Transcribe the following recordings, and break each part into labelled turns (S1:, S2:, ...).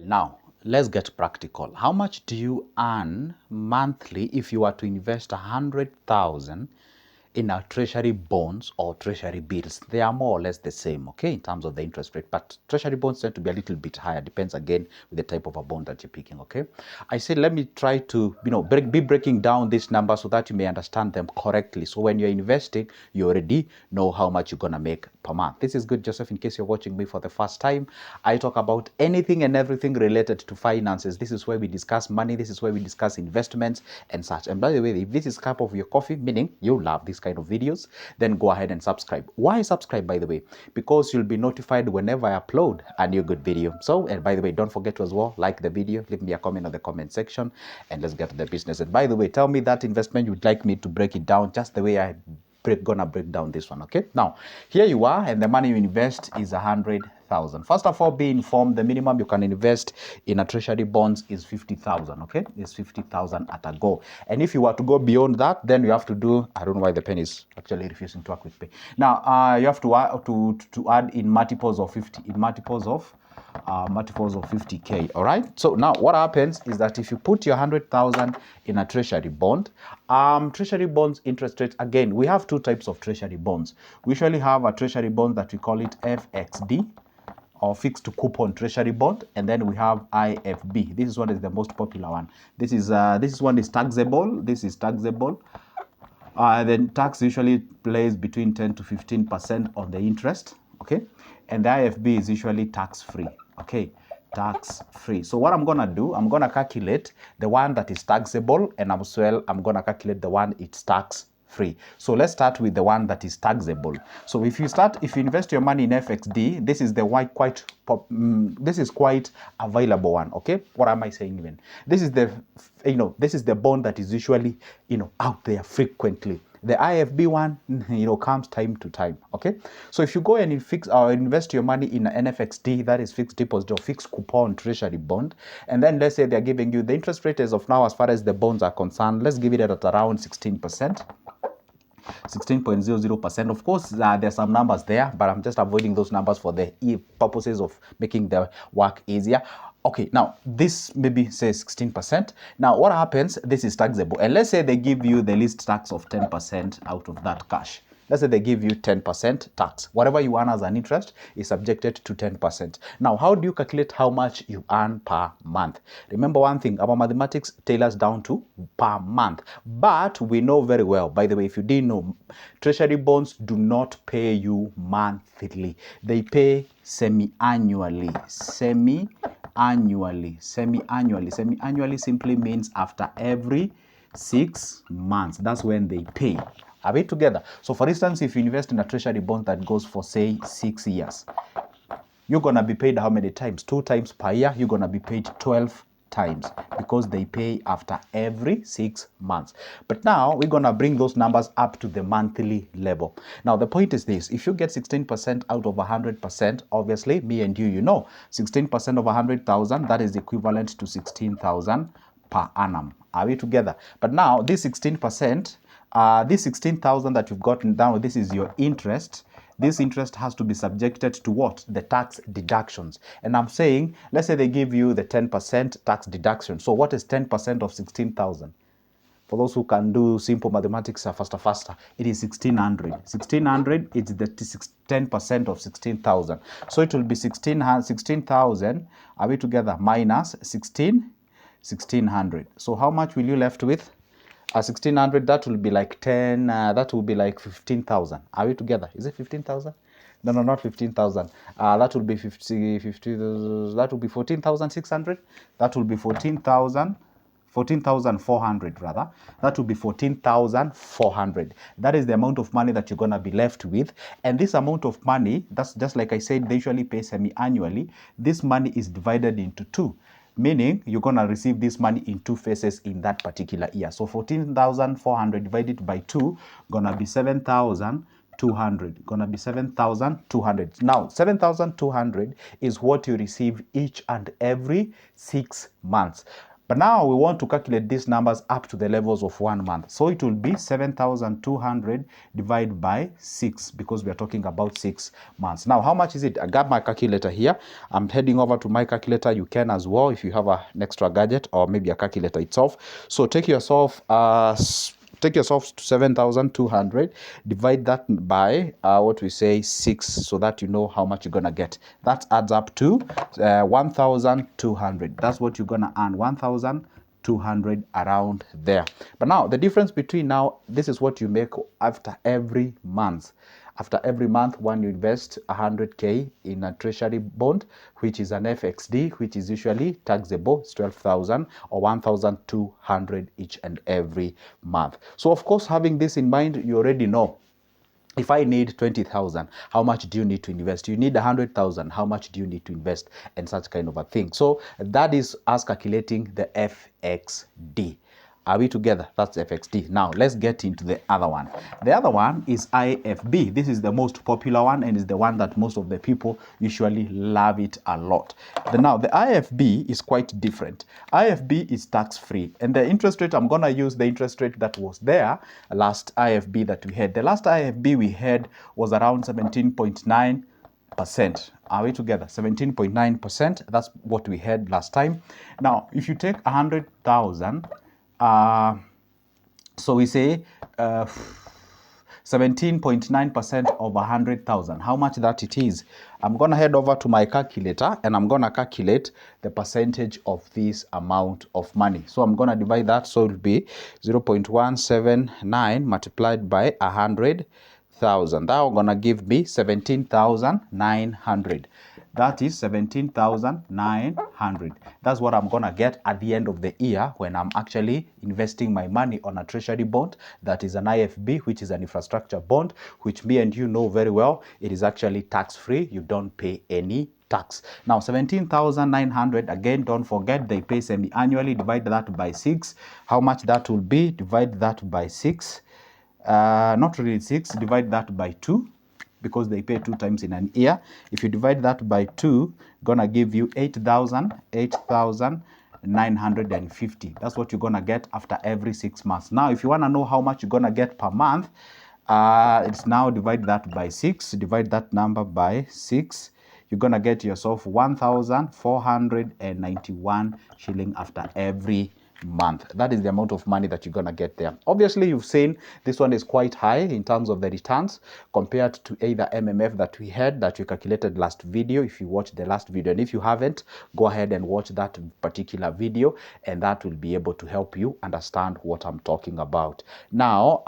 S1: Now, let's get practical. How much do you earn monthly if you were to invest 100,000 in our treasury bonds or treasury bills? They are more or less the same, okay, in terms of the interest rate, but treasury bonds tend to be a little bit higher. Depends again with the type of a bond that you're picking, okay? I said let me try to be breaking down these numbers so that you may understand them correctly. So when you're investing, you already know how much you're gonna make per month. This is good, Joseph. In case you're watching me for the first time, I talk about anything and everything related to finances. This is where we discuss money. This is where we discuss investments and such. And by the way, if this is a cup of your coffee, meaning you love this kind of videos, then go ahead and subscribe. Why subscribe, by the way? Because you'll be notified whenever I upload a new good video. So, and by the way, don't forget to as well like the video, leave me a comment on the comment section, and let's get to the business. And by the way, tell me that investment you'd like me to break it down just the way I gonna break down this one. Okay, now here you are, and the money you invest is 100,000. First of all, be informed the minimum you can invest in a treasury bonds is 50,000. Okay, it's 50,000 at a go. And if you were to go beyond that, then you have to do, I don't know why the pen is actually refusing to work with me. Now you have to add in multiples of 50, in multiples of 50k. All right, so now what happens is that if you put your 100,000 in a treasury bond, treasury bonds interest rates, again, we have two types of treasury bonds. We usually have a treasury bond that we call it FXD, or fixed coupon treasury bond, and then we have IFB. This is what is the most popular one. This one is taxable. This is taxable. Then tax usually plays between 10 to 15% on the interest, okay? And the IFB is usually tax-free, okay? Tax-free. So what I'm gonna do, I'm gonna calculate the one that is taxable, and as well, I'm gonna calculate the one it's tax-free. So let's start with the one that is taxable. So if you invest your money in FXD, this is the this is quite available one, okay? What am I saying even? This is the bond that is usually, out there frequently. The IFB one, comes time to time, okay? So if you go and invest your money in an NFXD, that is fixed deposit or fixed coupon treasury bond, and then let's say they're giving you the interest rate as of now, as far as the bonds are concerned, let's give it at around 16%. 16.00%. Of course, there's some numbers there, but I'm just avoiding those numbers for the purposes of making the work easier. Okay, now this maybe says 16%. Now what happens? This is taxable, and let's say they give you the least tax of 10% out of that cash. Let's say they give you 10% tax. Whatever you earn as an interest is subjected to 10%. Now, how do you calculate how much you earn per month? Remember one thing, our mathematics tailors down to per month. But we know very well, by the way, if you didn't know, treasury bonds do not pay you monthly. They pay semi-annually. Semi-annually simply means after every 6 months. That's when they pay. Are we together? So for instance, if you invest in a treasury bond that goes for say 6 years, you're gonna be paid how many times? 2 times per year. You're gonna be paid 12 times because they pay after every 6 months. But now we're gonna bring those numbers up to the monthly level. Now the point is this: if you get 16% out of 100%, obviously me and you, 16% of 100,000, that is equivalent to 16,000 per annum. Are we together? But now this 16%, this 16,000 that you've gotten down, this is your interest. This interest has to be subjected to what? The tax deductions. And I'm saying, let's say they give you the 10% tax deduction. So what is 10% of 16,000? For those who can do simple mathematics faster, it is 1,600. 1,600 is the 10% of 16,000. So it will be 16,000, are we together, minus 1,600. So how much will you left with? 1,600, that will be like 10, that will be like 15,000. Are we together? Is it 15,000? No, not 15,000. That will be 50, that will be 14,600. That will be 14,400 rather. That will be 14,400. That is the amount of money that you're going to be left with. And this amount of money, that's just like I said, they usually pay semi-annually. This money is divided into 2. Meaning you're going to receive this money in 2 phases in that particular year. So 14,400 divided by 2, gonna be 7,200. Gonna be 7,200. Now, 7,200 is what you receive each and every 6 months. But now we want to calculate these numbers up to the levels of 1 month. So it will be 7,200 divided by 6 because we are talking about 6 months. Now, how much is it? I got my calculator here. I'm heading over to my calculator. You can as well if you have an extra gadget or maybe a calculator itself. So take yourself to 7,200, divide that by what we say 6, so that you know how much you're gonna get. That adds up to 1,200. That's what you're gonna earn, 1,200 around there. But now the difference between now, this is what you make after every month. After every month, when you invest 100K in a treasury bond, which is an FXD, which is usually taxable, it's 12,000 or 1,200 each and every month. So of course, having this in mind, you already know, if I need 20,000, how much do you need to invest? You need 100,000, how much do you need to invest? And such kind of a thing. So that is us calculating the FXD. Are we together? That's FXD. Now let's get into the other one. The other one is IFB. This is the most popular one and is the one that most of the people usually love it a lot. Now the IFB is quite different. IFB is tax-free, and the interest rate, I'm gonna use the interest rate that was there last IFB that we had. The last IFB we had was around 17.9%. Are we together? 17.9%. That's what we had last time. Now, if you take 100,000, so we say 17.9% of 100,000. How much that it is? I'm going to head over to my calculator and I'm going to calculate the percentage of this amount of money. So I'm going to divide that. So it will be 0.179 multiplied by 100,000. That will going to give me 17,900. That is 17,900. That's what I'm going to get at the end of the year when I'm actually investing my money on a treasury bond that is an IFB, which is an infrastructure bond, which me and you know very well. It is actually tax-free. You don't pay any tax. Now 17,900, again, don't forget they pay semi-annually. Divide that by 6. How much that will be? Divide that by 6. Not really 6. Divide that by 2. Because they pay 2 times in an year. If you divide that by 2, gonna give you 8,950. That's what you're gonna get after every 6 months. Now, if you wanna know how much you're gonna get per month, it's now divide that by 6. Divide that number by 6. You're gonna get yourself 1,491 shilling after every month. That is the amount of money that you're gonna get there. Obviously, you've seen this one is quite high in terms of the returns compared to either MMF that we had that we calculated last video. If you watched the last video, and if you haven't, go ahead and watch that particular video, and that will be able to help you understand what I'm talking about. Now,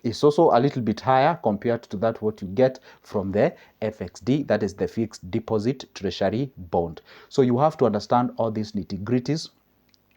S1: it's also a little bit higher compared to that what you get from the FXD, that is the fixed deposit treasury bond. So you have to understand all these nitty-gritties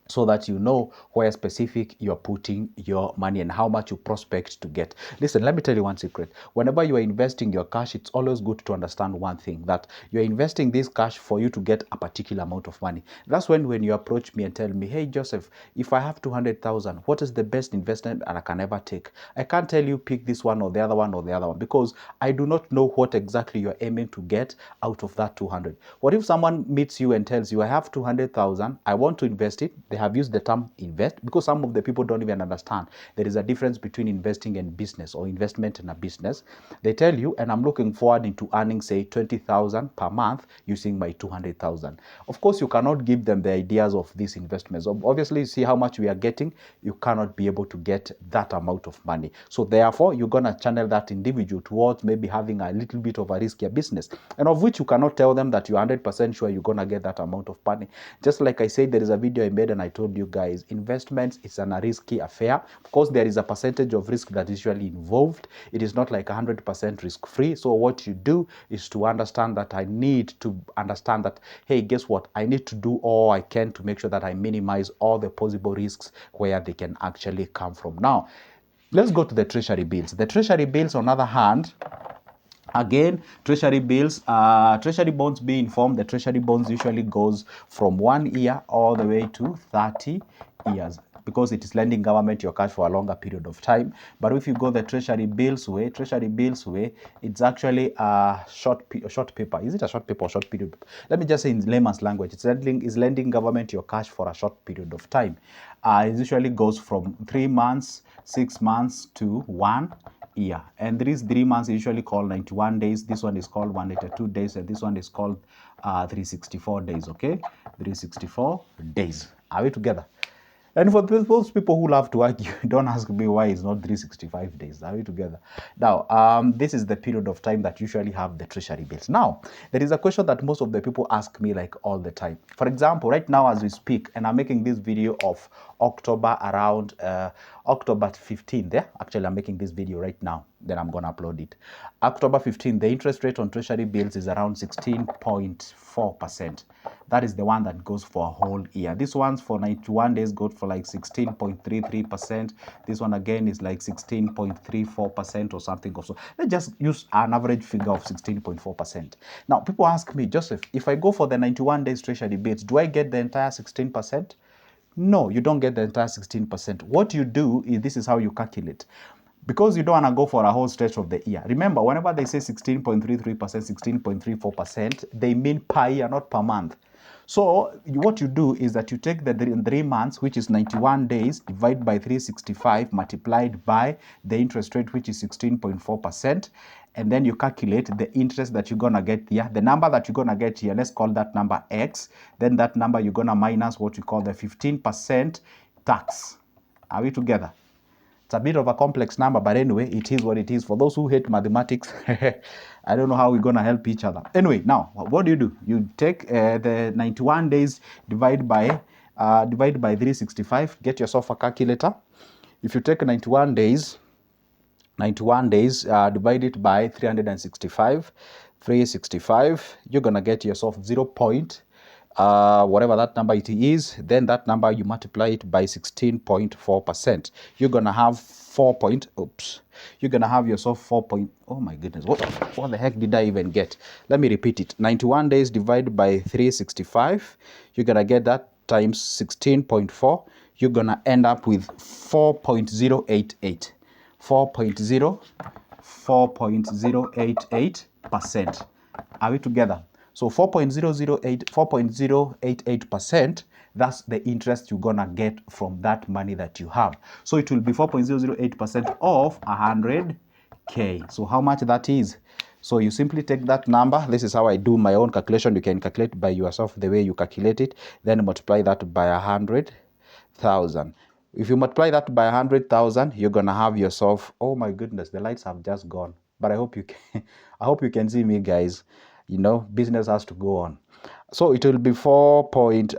S1: so that you know where specific you're putting your money and how much you prospect to get. Listen, let me tell you one secret. Whenever you are investing your cash, it's always good to understand one thing, that you're investing this cash for you to get a particular amount of money. That's when you approach me and tell me, hey, Joseph, if I have 200,000, what is the best investment I can ever take? I can't tell you pick this one or the other one or the other one because I do not know what exactly you're aiming to get out of that 200. What if someone meets you and tells you, I have 200,000, I want to invest it? They have used the term invest because some of the people don't even understand there is a difference between investing and business or investment in a business. They tell you, and I'm looking forward into earning say 20,000 per month using my 200,000. Of course, you cannot give them the ideas of these investments. Obviously, you see how much we are getting, you cannot be able to get that amount of money. So therefore, you're going to channel that individual towards maybe having a little bit of a riskier business, and of which you cannot tell them that you're 100% sure you're going to get that amount of money. Just like I said, there is a video I made and I told you guys, investments is a risky affair. Of course, there is a percentage of risk that is usually involved. It is not like 100% risk free. So what you do is to understand that I need to understand that, hey, guess what? I need to do all I can to make sure that I minimize all the possible risks where they can actually come from. Now, let's go to the treasury bills. The treasury bills, on the other hand, again, treasury bills, treasury bonds being formed, the treasury bonds usually goes from 1 year all the way to 30 years. because it is lending government your cash for a longer period of time. But if you go the Treasury bills way, it's actually a short paper. Is it a short paper or short period? Let me just say in layman's language, it's lending government your cash for a short period of time. It usually goes from 3 months, 6 months to 1 year. And these 3 months usually called 91 days. This one is called 182 days, and this one is called 364 days. Okay, 364 days. Are we together? And for those people who love to argue, don't ask me why it's not 365 days. Are we together? Now, this is the period of time that usually have the Treasury bills. Now, there is a question that most of the people ask me like all the time. For example, right now as we speak, and I'm making this video of October around October 15th. Yeah? Actually, I'm making this video right now. Then I'm going to upload it. October 15th, the interest rate on Treasury bills is around 16.4%. That is the one that goes for a whole year. This one's for 91 days goes for like 16.33%. This one again is like 16.34% or something also. Let's just use an average figure of 16.4%. Now, people ask me, Joseph, if I go for the 91 days Treasury bills, do I get the entire 16%? No, you don't get the entire 16%. What you do is, this is how you calculate. Because you don't want to go for a whole stretch of the year. Remember, whenever they say 16.33%, 16.34%, they mean per year, not per month. So what you do is that you take the 3 months, which is 91 days, divide by 365, multiplied by the interest rate, which is 16.4%. And then you calculate the interest that you're going to get here. The number that you're going to get here, let's call that number X. Then that number you're going to minus what we call the 15% tax. Are we together? It's a bit of a complex number, but anyway, it is what it is. For those who hate mathematics, I don't know how we're going to help each other. Anyway, now, what do? You take the 91 days, divide by 365, get yourself a calculator. If you take 91 days, divide it by 365, you're going to get yourself 0. Whatever that number it is, then that number you multiply it by 16.4%. You're gonna have you're gonna have yourself 4. Oh my goodness, what the heck did I even get? Let me repeat it. 91 days divided by 365, you're gonna get that times 16.4. You're gonna end up with 4.088. 4.088%. Are we together? So 4.088%, that's the interest you're gonna get from that money that you have. So it will be 4.008% of 100K. So how much that is? So you simply take that number. This is how I do my own calculation. You can calculate by yourself the way you calculate it. Then multiply that by 100,000. If you multiply that by 100,000, you're gonna have yourself. Oh my goodness, the lights have just gone. But I hope you can. I hope you can see me, guys. You know, business has to go on. So it will be 4,000.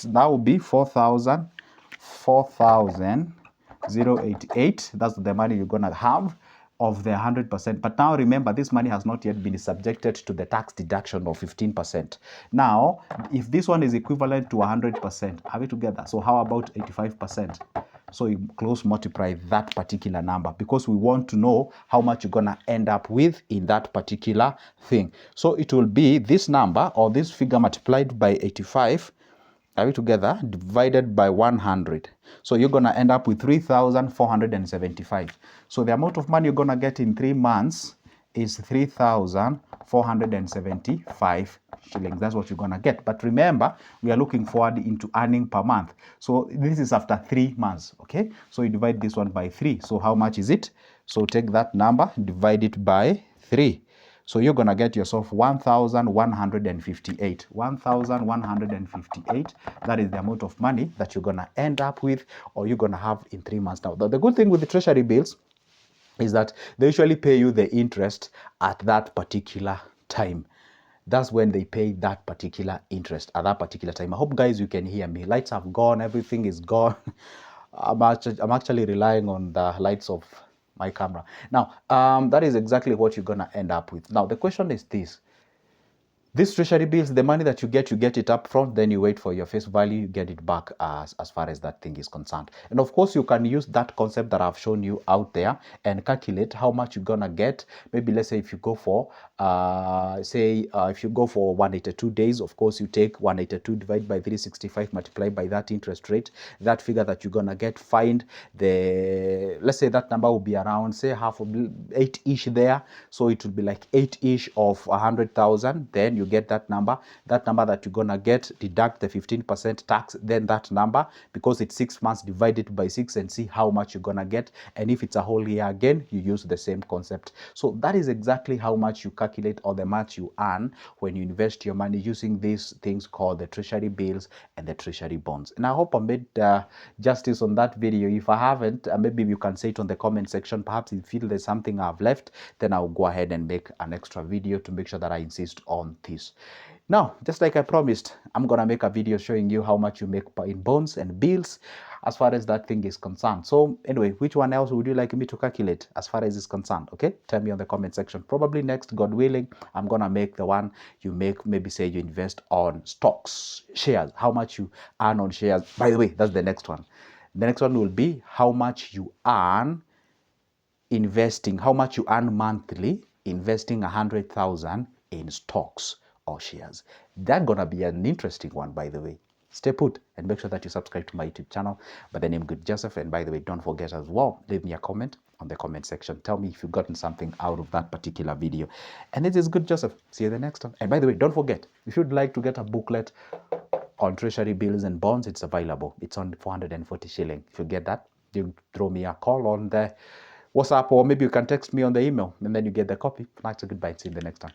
S1: That will be 4,088. That's the money you're gonna have of the 100%. But now remember, this money has not yet been subjected to the tax deduction of 15%. Now, if this one is equivalent to 100%, are we together? So how about 85%? So you close multiply that particular number, because we want to know how much you're gonna end up with in that particular thing. So it will be this number or this figure multiplied by 85, are we together, divided by 100. So you're gonna end up with 3,475. So the amount of money you're gonna get in 3 months is 3,475 shillings. That's what you're gonna get. But remember, we are looking forward into earning per month. So this is after 3 months. Okay, so you divide this one by 3. So how much is it? So take that number, divide it by 3. So you're gonna get yourself 1,158. 1,158. That is the amount of money that you're gonna end up with, or you're gonna have in 3 months. Now, the good thing with the Treasury bills is that they usually pay you the interest at that particular time. That's when they pay that particular interest at that particular time. I hope, guys, you can hear me. Lights have gone, everything is gone. I'm actually relying on the lights of my camera. Now, that is exactly what you're gonna end up with. Now, the question is this. These treasury bills, the money that you get it up front, then you wait for your face value, you get it back as far as that thing is concerned. And of course, you can use that concept that I've shown you out there and calculate how much you're gonna get. Maybe let's say if you go for, if you go for 182 days, of course, you take 182 divided by 365 multiplied by that interest rate, that figure that you're gonna get, find the, let's say that number will be around, say, half of 8-ish there. So it will be like 8-ish of 100,000. Then you get that number that you're gonna get, deduct the 15% tax, then that number, because it's 6 months, divided by 6 and see how much you're gonna get. And if it's a whole year, again, you use the same concept. So that is exactly how much you calculate, or the much you earn when you invest your money using these things called the treasury bills and the treasury bonds. And I hope I made justice on that video. If I haven't, maybe you can say it on the comment section. Perhaps if you feel there's something I've left, then I'll go ahead and make an extra video to make sure that I insist on this. Now, just like I promised, I'm gonna make a video showing you how much you make in bonds and bills as far as that thing is concerned. So anyway, which one else would you like me to calculate as far as is concerned? Okay, tell me on the comment section. Probably next, God willing, I'm gonna make the one you make, maybe say you invest on stocks, shares, how much you earn on shares. By the way, that's the next one. The next one will be how much you earn investing, how much you earn monthly investing 100,000 in stocks or shares. That's gonna be an interesting one, by the way. Stay put and make sure that you subscribe to my YouTube channel by the name Good Joseph. And by the way, don't forget as well, leave me a comment on the comment section. Tell me if you've gotten something out of that particular video. And this is Good Joseph. See you the next time. And by the way, don't forget, if you'd like to get a booklet on treasury bills and bonds, it's available. It's on 440 shilling. If you get that, you throw me a call on the WhatsApp, or maybe you can text me on the email, and then you get the copy. Thanks and goodbye. See you in the next time.